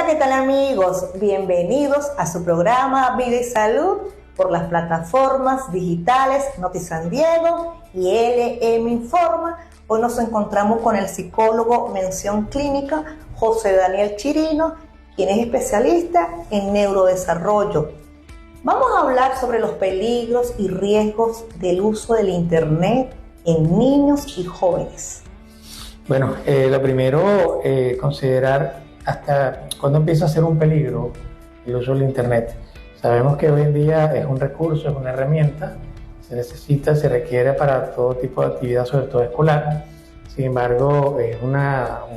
Hola, ¿qué tal amigos? Bienvenidos a su programa Vida y Salud por las plataformas digitales Noti San Diego y LM Informa. Hoy nos encontramos con el psicólogo mención clínica José Daniel Chirino, quien es especialista en neurodesarrollo. Vamos a hablar sobre los peligros y riesgos del uso del Internet en niños y jóvenes. Bueno, lo primero, considerar hasta cuándo empieza a ser un peligro el uso del Internet. Sabemos que hoy en día es un recurso, es una herramienta, se necesita, se requiere para todo tipo de actividad, sobre todo escolar. Sin embargo, es un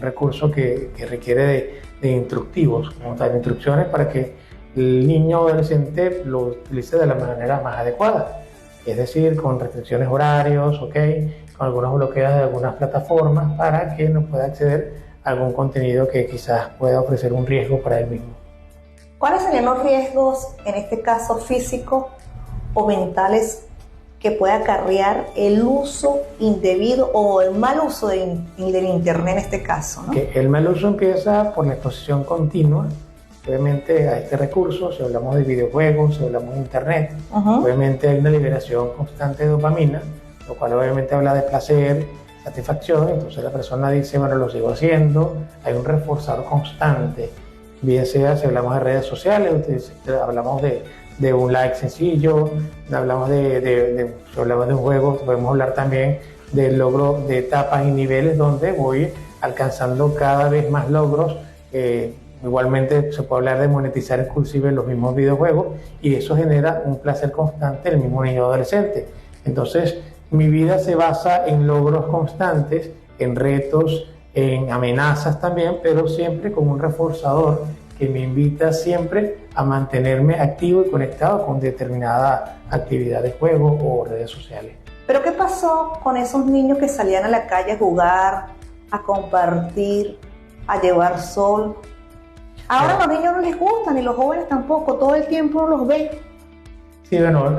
recurso que requiere de instructivos, como tal, instrucciones para que el niño o adolescente lo utilice de la manera más adecuada. Es decir, con restricciones horarios, con algunos bloqueos de algunas plataformas para que no pueda acceder a algún contenido que quizás pueda ofrecer un riesgo para él mismo. ¿Cuáles serían los riesgos, en este caso físicos o mentales, que puede acarrear el uso indebido o el mal uso del Internet en este caso, ¿no? El mal uso empieza por la exposición continua, obviamente, a este recurso. Si hablamos de videojuegos, si hablamos de Internet, obviamente hay una liberación constante de dopamina, lo cual obviamente habla de placer, satisfacción. Entonces la persona dice, bueno, lo sigo haciendo. Hay un reforzador constante, bien sea si hablamos de redes sociales, hablamos de un like sencillo, hablamos si hablamos de un juego, podemos hablar también del logro de etapas y niveles donde voy alcanzando cada vez más logros. Igualmente se puede hablar de monetizar inclusive los mismos videojuegos, y eso genera un placer constante en el mismo niño adolescente. Entonces mi vida se basa en logros constantes, en retos, en amenazas también, pero siempre con un reforzador que me invita siempre a mantenerme activo y conectado con determinada actividad de juego o redes sociales. ¿Pero qué pasó con esos niños que salían a la calle a jugar, a compartir, a llevar sol? Ahora a los niños no les gustan, y los jóvenes tampoco, todo el tiempo uno los ve. Sí, bueno,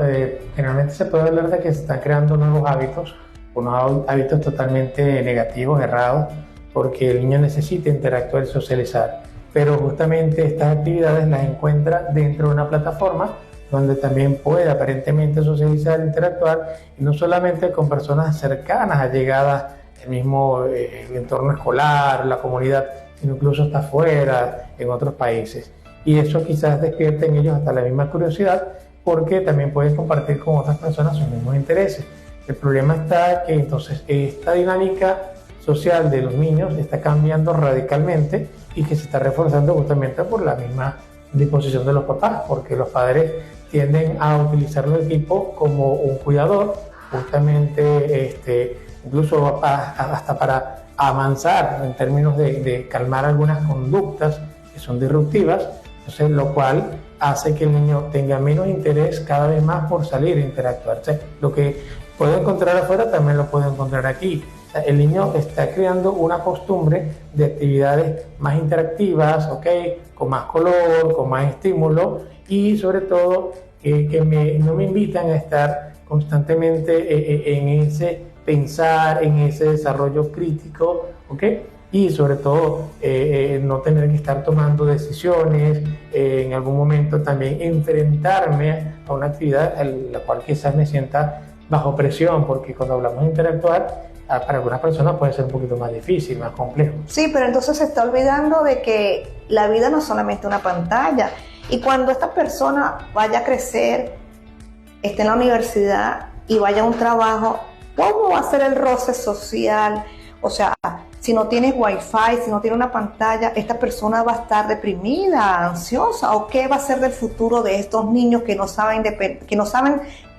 generalmente se puede hablar de que se están creando nuevos hábitos, unos hábitos totalmente negativos, errados, porque el niño necesita interactuar y socializar. Pero justamente estas actividades las encuentra dentro de una plataforma donde también puede aparentemente socializar, interactuar, y no solamente con personas cercanas, allegadas al mismo entorno escolar, la comunidad, sino incluso hasta afuera, en otros países. Y eso quizás despierte en ellos hasta la misma curiosidad, porque también pueden compartir con otras personas sus mismos intereses. El problema está que entonces esta dinámica social de los niños está cambiando radicalmente, y que se está reforzando justamente por la misma disposición de los papás, porque los padres tienden a utilizarlo el equipo como un cuidador, justamente incluso hasta para avanzar en términos de calmar algunas conductas que son disruptivas. Entonces, lo cual hace que el niño tenga menos interés cada vez más por salir e interactuar. O sea, lo que puede encontrar afuera también lo puede encontrar aquí. O sea, el niño está creando una costumbre de actividades más interactivas, con más color, con más estímulo, y sobre todo no me invitan a estar constantemente en ese pensar, en ese desarrollo crítico, y sobre todo no tener que estar tomando decisiones, en algún momento también enfrentarme a una actividad en la cual quizás me sienta bajo presión, porque cuando hablamos de interactuar, para algunas personas puede ser un poquito más difícil, más complejo. Sí, pero entonces se está olvidando de que la vida no es solamente una pantalla, y cuando esta persona vaya a crecer, esté en la universidad y vaya a un trabajo, ¿cómo va a ser el roce social? O sea, si no tienes wifi, si no tiene una pantalla, esta persona va a estar deprimida, ansiosa, ¿o qué va a ser del futuro de estos niños que no saben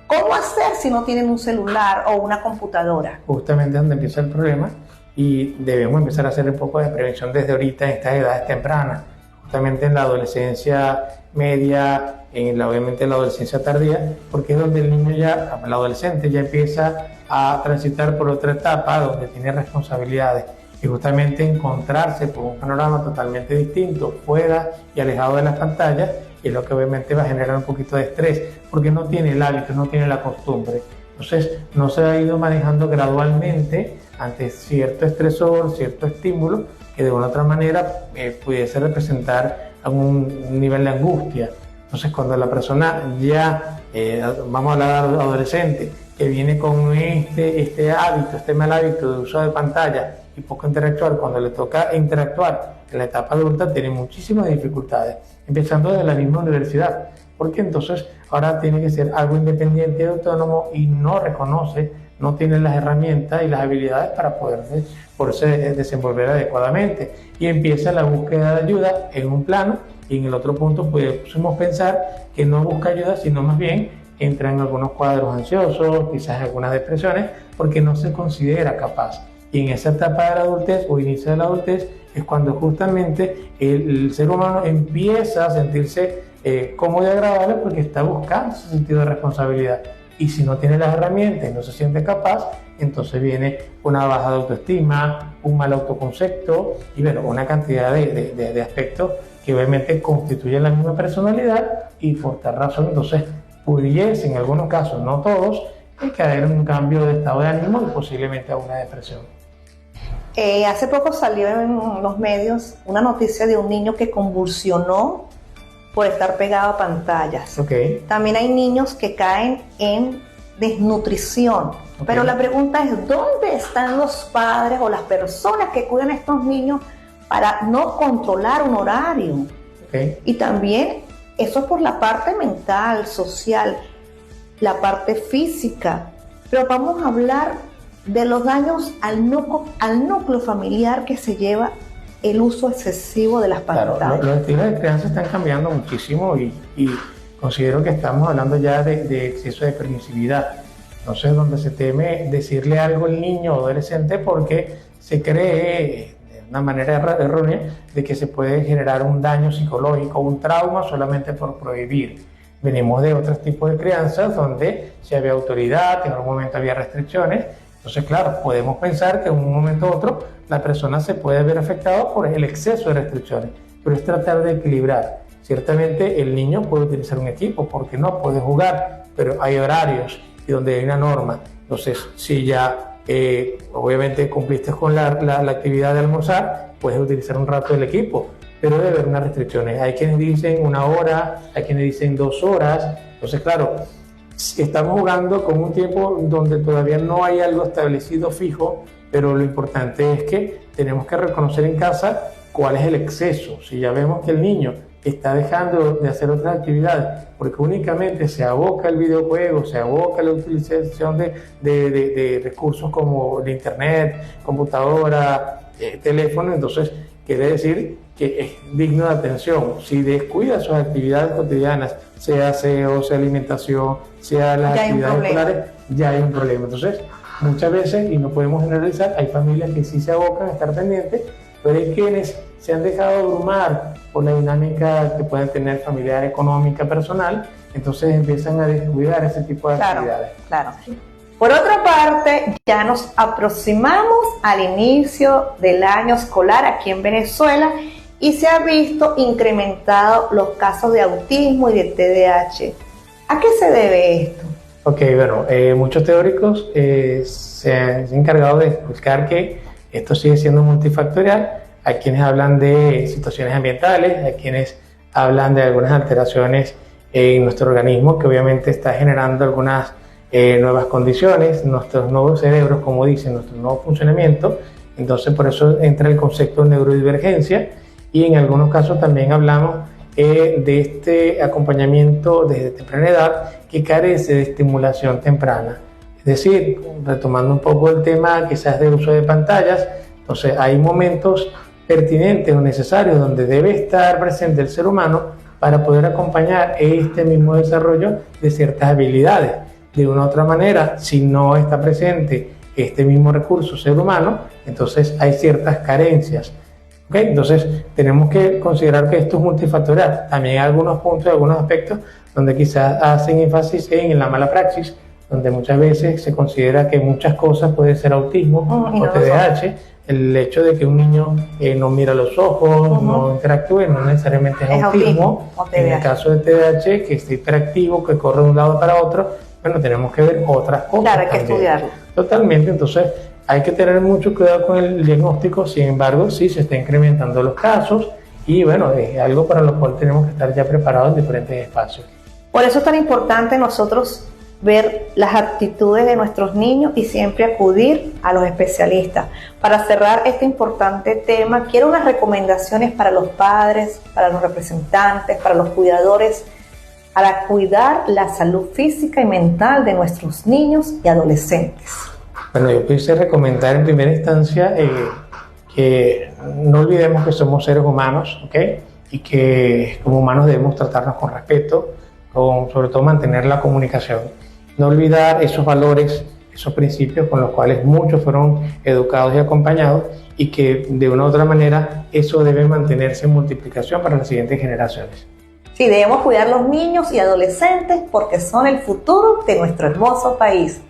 cómo hacer si no tienen un celular o una computadora? Justamente donde empieza el problema, y debemos empezar a hacer un poco de prevención desde ahorita, en estas edades tempranas, justamente en la adolescencia media, obviamente en la adolescencia tardía, porque es donde el niño el adolescente ya empieza a transitar por otra etapa donde tiene responsabilidades, y justamente encontrarse con un panorama totalmente distinto, fuera y alejado de las pantallas, y es lo que obviamente va a generar un poquito de estrés, porque no tiene el hábito, no tiene la costumbre. Entonces no se ha ido manejando gradualmente ante cierto estresor, cierto estímulo, que de una u otra manera pudiese representar algún nivel de angustia. Entonces, cuando la persona ya, vamos a hablar de adolescente, que viene con este hábito, este mal hábito de uso de pantalla y poco interactuar, cuando le toca interactuar en la etapa adulta, tiene muchísimas dificultades, empezando desde la misma universidad, porque entonces ahora tiene que ser algo independiente y autónomo y no reconoce, no tiene las herramientas y las habilidades para poderse desenvolver adecuadamente, y empieza la búsqueda de ayuda en un plano, y en el otro punto podemos pensar que no busca ayuda, sino más bien entra en algunos cuadros ansiosos, quizás algunas depresiones, porque no se considera capaz. Y en esa etapa de la adultez o inicio de la adultez es cuando justamente el ser humano empieza a sentirse cómodo y agradable, porque está buscando su sentido de responsabilidad. Y si no tiene las herramientas y no se siente capaz, entonces viene una baja de autoestima, un mal autoconcepto y bueno, una cantidad de aspectos que obviamente constituyen la misma personalidad, y por tal razón entonces pudiese en algunos casos, no todos, caer en un cambio de estado de ánimo y posiblemente a una depresión. Hace poco salió en los medios una noticia de un niño que convulsionó por estar pegado a pantallas. Okay. También hay niños que caen en desnutrición. Okay. Pero la pregunta es, ¿dónde están los padres o las personas que cuidan a estos niños para no controlar un horario? Okay. Y también eso es por la parte mental, social, la parte física. Pero vamos a hablar de los daños al núcleo familiar que se lleva el uso excesivo de las pantallas. Claro, los estilos de crianza están cambiando muchísimo y considero que estamos hablando ya de exceso de permisividad. Entonces, donde se teme decirle algo al niño o adolescente porque se cree de una manera errónea de que se puede generar un daño psicológico, un trauma solamente por prohibir. Venimos de otros tipos de crianzas donde se había autoridad, en algún momento había restricciones. Entonces, claro, podemos pensar que en un momento u otro la persona se puede ver afectada por el exceso de restricciones, pero es tratar de equilibrar. Ciertamente el niño puede utilizar un equipo, porque no puede jugar, pero hay horarios y donde hay una norma. Entonces, si ya obviamente cumpliste con la actividad de almorzar, puedes utilizar un rato del equipo, pero debe haber unas restricciones. Hay quienes dicen 1 hora, hay quienes dicen 2 horas. Entonces, claro, estamos jugando con un tiempo donde todavía no hay algo establecido fijo, pero lo importante es que tenemos que reconocer en casa cuál es el exceso. Si ya vemos que el niño está dejando de hacer otras actividades porque únicamente se aboca al videojuego, se aboca a la utilización de recursos como el internet, computadora, teléfono, entonces quiere decir que es digno de atención. Si descuida sus actividades cotidianas, sea aseo, sea alimentación, sea las actividades escolares, ya hay un problema. Entonces, muchas veces, y no podemos generalizar, hay familias que sí se abocan a estar pendientes, pero hay quienes se han dejado abrumar por la dinámica que pueden tener familiar, económica, personal, entonces empiezan a descuidar ese tipo de actividades. Claro. Por otra parte, ya nos aproximamos al inicio del año escolar aquí en Venezuela y se ha visto incrementado los casos de autismo y de TDAH. ¿A qué se debe esto? Ok, bueno, muchos teóricos se han encargado de explicar que esto sigue siendo multifactorial. Hay quienes hablan de situaciones ambientales, hay quienes hablan de algunas alteraciones en nuestro organismo que obviamente está generando algunas nuevas condiciones, nuestros nuevos cerebros, como dicen, nuestro nuevo funcionamiento. Entonces, por eso entra el concepto de neurodivergencia, y en algunos casos también hablamos de este acompañamiento desde temprana edad que carece de estimulación temprana. Es decir, retomando un poco el tema quizás del uso de pantallas, entonces hay momentos pertinentes o necesarios donde debe estar presente el ser humano para poder acompañar este mismo desarrollo de ciertas habilidades. De una u otra manera, si no está presente este mismo recurso ser humano, entonces hay ciertas carencias. ¿Okay? Entonces tenemos que considerar que esto es multifactorial. También hay algunos puntos, algunos aspectos donde quizás hacen énfasis en la mala praxis, donde muchas veces se considera que muchas cosas pueden ser autismo o TDAH. El hecho de que un niño no mira los ojos, no interactúe, no necesariamente es autismo. En el caso de TDAH, que está hiperactivo, que corre de un lado para otro, bueno, tenemos que ver otras cosas. Claro, hay que estudiarlo. Totalmente, entonces hay que tener mucho cuidado con el diagnóstico. Sin embargo, sí se está incrementando los casos y bueno, es algo para lo cual tenemos que estar ya preparados en diferentes espacios. Por eso es tan importante nosotros ver las actitudes de nuestros niños y siempre acudir a los especialistas. Para cerrar este importante tema, quiero unas recomendaciones para los padres, para los representantes, para los cuidadores, para cuidar la salud física y mental de nuestros niños y adolescentes. Bueno, yo quise recomendar en primera instancia que no olvidemos que somos seres humanos, ¿ok? Y que como humanos debemos tratarnos con respeto, sobre todo mantener la comunicación. No olvidar esos valores, esos principios con los cuales muchos fueron educados y acompañados, y que de una u otra manera eso debe mantenerse en multiplicación para las siguientes generaciones. Sí, debemos cuidar a los niños y adolescentes porque son el futuro de nuestro hermoso país.